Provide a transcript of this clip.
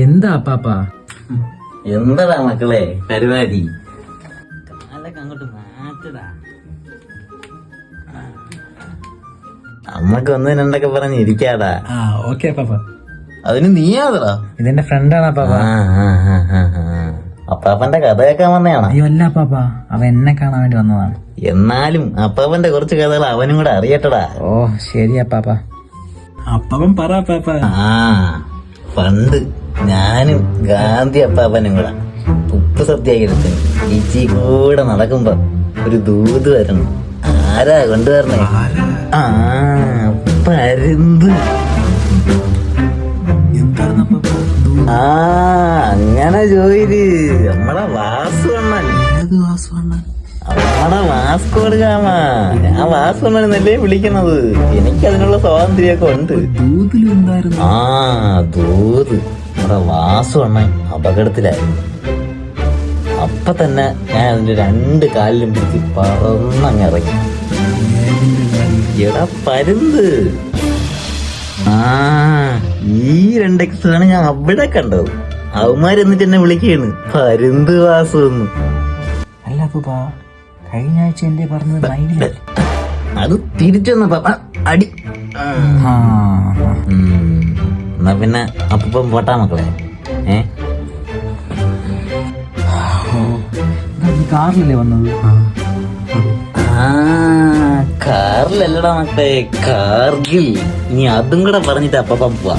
എന്താ അപ്പാപ്പ? എന്താടാ മക്കളെ പരിപാടി? കാലൊക്കെ അങ്ങോട്ട് മാറ്റടാ. അമ്മക്ക് ഒന്നും രണ്ടൊക്കെ പറഞ്ഞ് ഇരിക്കാടാ. ഓക്കെ അപ്പാപ്പ. അതിന് നീയാതടാ. ഇതെന്റെ ഫ്രണ്ടാണ് അപ്പാപ്പ. അപ്പാപ്പന്റെ കഥ കേൾക്കാൻ വന്നതാണ്. അയ്യോ അല്ല അപ്പാപ്പ, അവൻ എന്നെ കാണാൻ വേണ്ടി വന്നതാണ്. എന്നാലും അപ്പാപ്പന്റെ കുറച്ച് കഥകൾ അവനും കൂടെ അറിയട്ടടാ. ഓ ശരി അപ്പാപ്പ. അപ്പാപ്പൻ പറ അപ്പാപ്പ. പണ്ട് ഞാനും ഗാന്ധി അപ്പാപ്പനും കൂടെ ഉപ്പ് സത്യാഗ്രഹത്തിന് ഈച്ചി കൂടെ നടക്കുമ്പോ ഒരു ദൂത് വരണം. ആരാ കൊണ്ടുവരണേ? പരുന്ത്. അങ്ങനെ ചോദിര്. നമ്മളെ വാസുവണ്ണൻ. നമ്മളെ വാസ്കോട് ഗാമ. ഞാൻ വാസുവണ്ണനല്ലേ വിളിക്കണത്. എനിക്ക് അതിനുള്ള സ്വാതന്ത്ര്യമൊക്കെ ഉണ്ട്. ദൂത്. നമ്മുടെ വാസുവണ്ണൻ അപകടത്തിലായിരുന്നു. അപ്പൊ തന്നെ ഞാൻ അതിന്റെ 2 കാലിലും പിടിച്ച് പറന്നങ്ങിറങ്ങി. എടാ പരുന്ത്. ഈ 2 എക്സാണ് ഞാൻ അവിടെ കണ്ടത്. അവന്മാര് എന്നിട്ട് എന്നെ വിളിക്കാണ് പരുന്ത് വാസു എന്ന്. അല്ല അപ്പാപ്പ, കഴിഞ്ഞ ആഴ്ച എന്തേ പറഞ്ഞത്? അത് തിരിച്ചു വന്നപ്പ അടി. എന്നാ പിന്നെ അപ്പം പോട്ടാ മക്കളെ. കാറിലല്ലേ വന്നത്? കാറിലല്ലടാ മക്കളെ, കാർഗിൽ. ഇനി അതും കൂടെ പറഞ്ഞിട്ട് അപ്പം പോവാ.